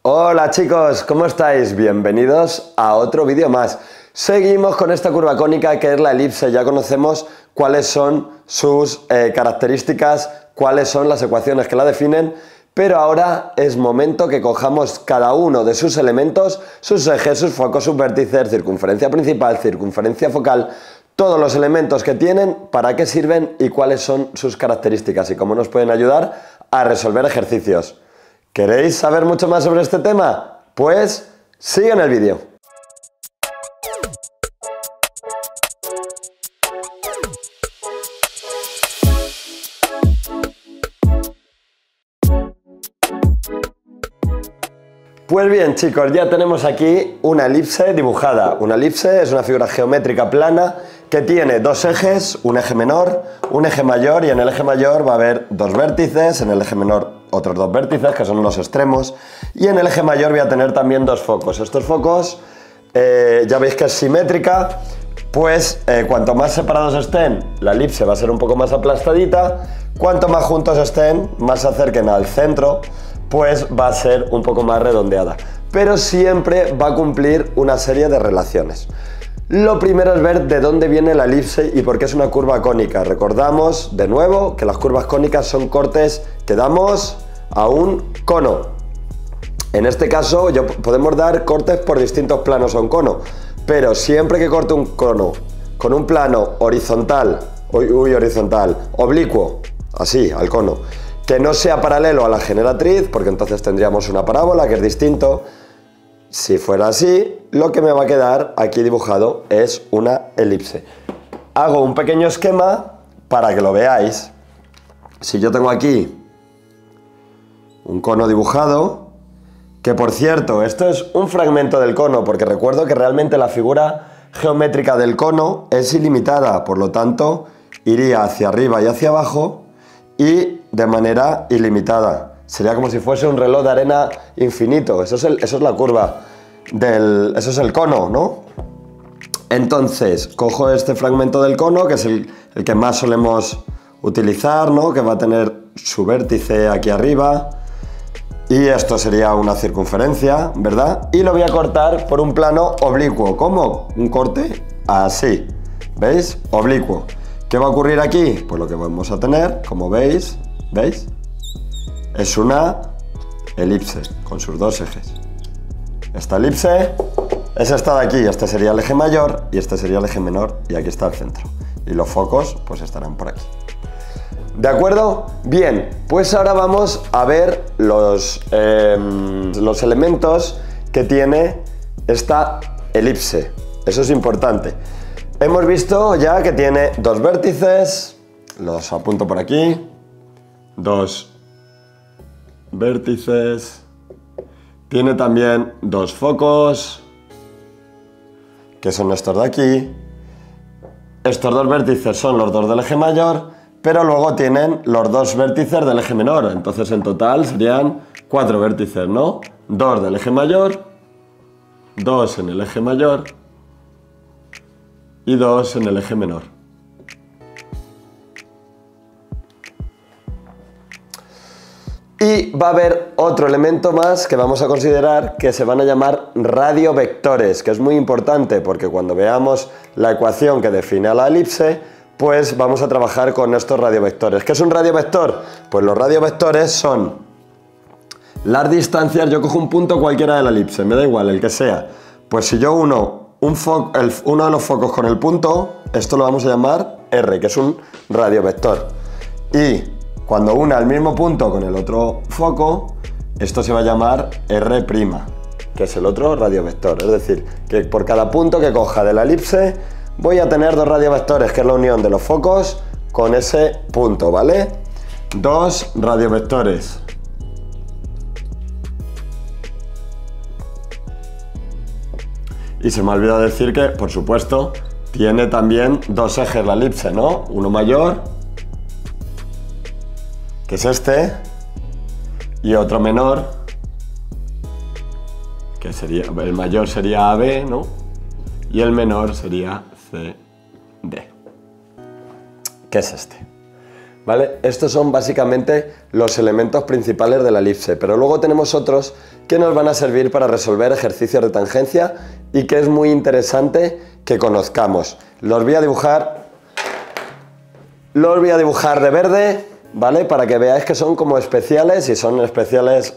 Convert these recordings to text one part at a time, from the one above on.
Hola chicos, ¿cómo estáis? Bienvenidos a otro vídeo más. Seguimos con esta curva cónica que es la elipse. Ya conocemos cuáles son sus características, cuáles son las ecuaciones que la definen, pero ahora es momento que cojamos cada uno de sus elementos, sus ejes, sus focos, sus vértices, circunferencia principal, circunferencia focal, todos los elementos que tienen, para qué sirven y cuáles son sus características y cómo nos pueden ayudar a resolver ejercicios. ¿Queréis saber mucho más sobre este tema? Pues sigue en el vídeo. Pues bien chicos, ya tenemos aquí una elipse dibujada. Una elipse es una figura geométrica plana que tiene dos ejes, un eje menor, un eje mayor, y en el eje mayor va a haber dos vértices, en el eje menor otros dos vértices que son los extremos, y en el eje mayor voy a tener también dos focos. Estos focos ya veis que es simétrica, pues cuanto más separados estén, la elipse va a ser un poco más aplastadita, cuanto más juntos estén, más se acerquen al centro, pues va a ser un poco más redondeada, pero siempre va a cumplir una serie de relaciones. Lo primero es ver de dónde viene la elipse y por qué es una curva cónica. Recordamos de nuevo que las curvas cónicas son cortes que damos a un cono. En este caso podemos dar cortes por distintos planos a un cono, pero siempre que corte un cono con un plano horizontal, horizontal, oblicuo, así al cono, que no sea paralelo a la generatriz, porque entonces tendríamos una parábola que es distinto. Si fuera así, lo que me va a quedar aquí dibujado es una elipse. Hago un pequeño esquema para que lo veáis. Si yo tengo aquí un cono dibujado, que por cierto, esto es un fragmento del cono, porque recuerdo que realmente la figura geométrica del cono es ilimitada, por lo tanto, iría hacia arriba y hacia abajo y de manera ilimitada. Sería como si fuese un reloj de arena infinito. Eso es la curva eso es el cono, ¿no? Entonces, cojo este fragmento del cono, que es el que más solemos utilizar, ¿no? Que va a tener su vértice aquí arriba. Y esto sería una circunferencia, ¿verdad? Y lo voy a cortar por un plano oblicuo. ¿Cómo? Un corte así. ¿Veis? Oblicuo. ¿Qué va a ocurrir aquí? Pues lo que vamos a tener, como veis, ¿veis? Es una elipse con sus dos ejes. Esta elipse es esta de aquí, este sería el eje mayor y este sería el eje menor, y aquí está el centro. Y los focos pues estarán por aquí. ¿De acuerdo? Bien, pues ahora vamos a ver los elementos que tiene esta elipse. Eso es importante. Hemos visto ya que tiene dos vértices, los apunto por aquí, dos vértices, tiene también dos focos, que son estos de aquí. Estos dos vértices son los dos del eje mayor, pero luego tienen los dos vértices del eje menor, entonces en total serían cuatro vértices, ¿no? Dos del eje mayor, dos en el eje mayor y dos en el eje menor. Y va a haber otro elemento más que vamos a considerar, que se van a llamar radiovectores, que es muy importante porque cuando veamos la ecuación que define a la elipse, pues vamos a trabajar con estos radiovectores. ¿Qué es un radiovector? Pues los radiovectores son las distancias. Yo cojo un punto cualquiera de la elipse, me da igual el que sea. Pues si yo uno de los focos con el punto, esto lo vamos a llamar R, que es un radiovector. Y cuando una el mismo punto con el otro foco, esto se va a llamar R', que es el otro radiovector. Es decir, que por cada punto que coja de la elipse voy a tener dos radiovectores, que es la unión de los focos con ese punto, ¿vale? Dos radiovectores. Y se me ha olvidado decir que, por supuesto, tiene también dos ejes la elipse, ¿no? Uno mayor, que es este, y otro menor, que sería, el mayor sería AB, ¿no? Y el menor sería CD, que es este. ¿vale? Estos son básicamente los elementos principales de la elipse, pero luego tenemos otros que nos van a servir para resolver ejercicios de tangencia y que es muy interesante que conozcamos. Los voy a dibujar de verde, ¿vale? Para que veáis que son como especiales y son especiales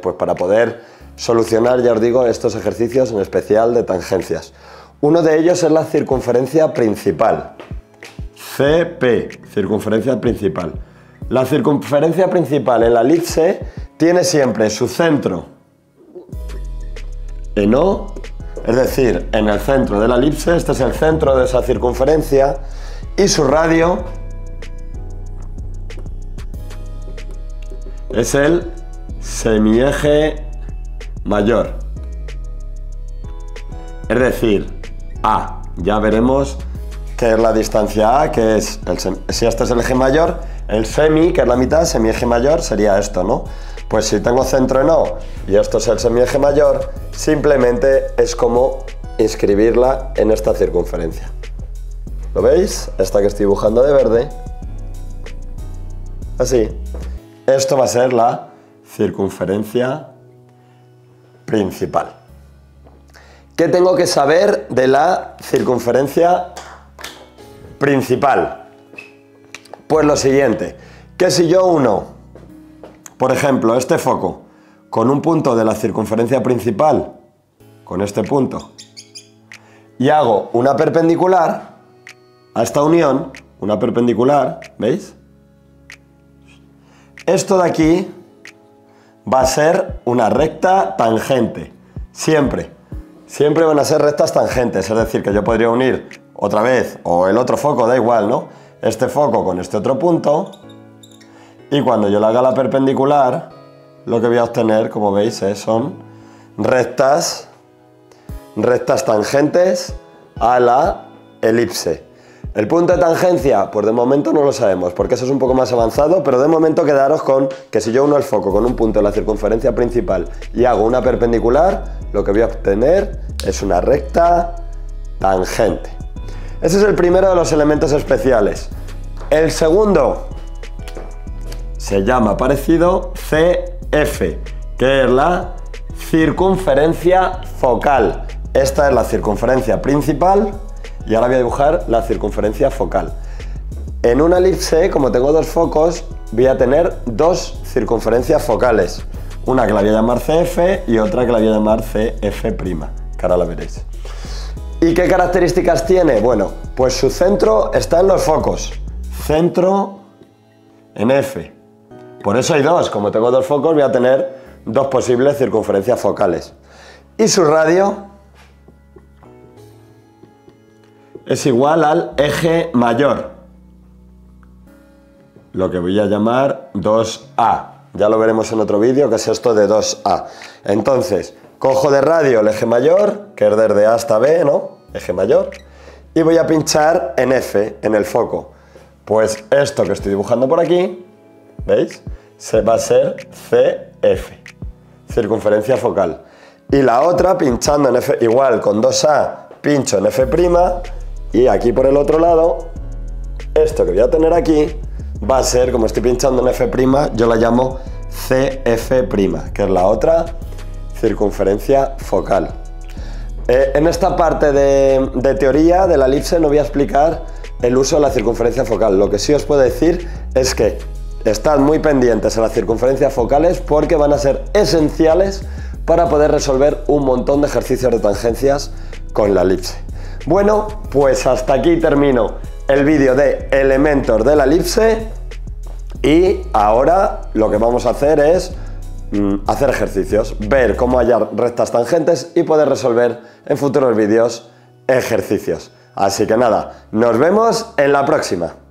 pues para poder solucionar, ya os digo, estos ejercicios en especial de tangencias. Uno de ellos es la circunferencia principal. CP, circunferencia principal. La circunferencia principal en la elipse tiene siempre su centro en O, es decir, en el centro de la elipse, este es el centro de esa circunferencia, y su radio es el semieje mayor. Es decir, A. Ya veremos qué es la distancia A, que es, si este es el eje mayor, el semi, que es la mitad, semieje mayor, sería esto, ¿no? Pues si tengo centro en O y esto es el semieje mayor, simplemente es como inscribirla en esta circunferencia. ¿Lo veis? Esta que estoy dibujando de verde. Así. Esto va a ser la circunferencia principal. ¿Qué tengo que saber de la circunferencia principal? Pues lo siguiente, que si yo uno, por ejemplo, este foco con un punto de la circunferencia principal, con este punto, y hago una perpendicular a esta unión, una perpendicular, ¿veis? Esto de aquí va a ser una recta tangente, siempre. Siempre van a ser rectas tangentes, es decir, que yo podría unir otra vez, o el otro foco, da igual, ¿no? Este foco con este otro punto, y cuando yo le haga la perpendicular, lo que voy a obtener, como veis, son rectas tangentes a la elipse. El punto de tangencia, pues de momento no lo sabemos, porque eso es un poco más avanzado, pero de momento quedaros con que si yo uno el foco con un punto de la circunferencia principal y hago una perpendicular, lo que voy a obtener es una recta tangente. Ese es el primero de los elementos especiales. El segundo se llama parecido CF, que es la circunferencia focal. Esta es la circunferencia principal. Y ahora voy a dibujar la circunferencia focal. En una elipse, como tengo dos focos, voy a tener dos circunferencias focales. Una que la voy a llamar CF y otra que la voy a llamar CF', que ahora la veréis. ¿Y qué características tiene? Bueno, pues su centro está en los focos. Centro en F. Por eso hay dos. Como tengo dos focos, voy a tener dos posibles circunferencias focales. Y su radio es igual al eje mayor, lo que voy a llamar 2A. Ya lo veremos en otro vídeo, que es esto de 2A. Entonces, cojo de radio el eje mayor, que es desde A hasta B, ¿no? Eje mayor. Y voy a pinchar en F, en el foco. Pues esto que estoy dibujando por aquí, ¿veis? Va a ser CF, circunferencia focal. Y la otra, pinchando en F, igual con 2A, pincho en F', y aquí por el otro lado, esto que voy a tener aquí, va a ser, como estoy pinchando en F', yo la llamo CF', que es la otra circunferencia focal. En esta parte de teoría de la elipse no voy a explicar el uso de la circunferencia focal. Lo que sí os puedo decir es que estad muy pendientes a las circunferencias focales porque van a ser esenciales para poder resolver un montón de ejercicios de tangencias con la elipse. Bueno, pues hasta aquí termino el vídeo de elementos de la elipse y ahora lo que vamos a hacer es hacer ejercicios, ver cómo hallar rectas tangentes y poder resolver en futuros vídeos ejercicios. Así que nada, nos vemos en la próxima.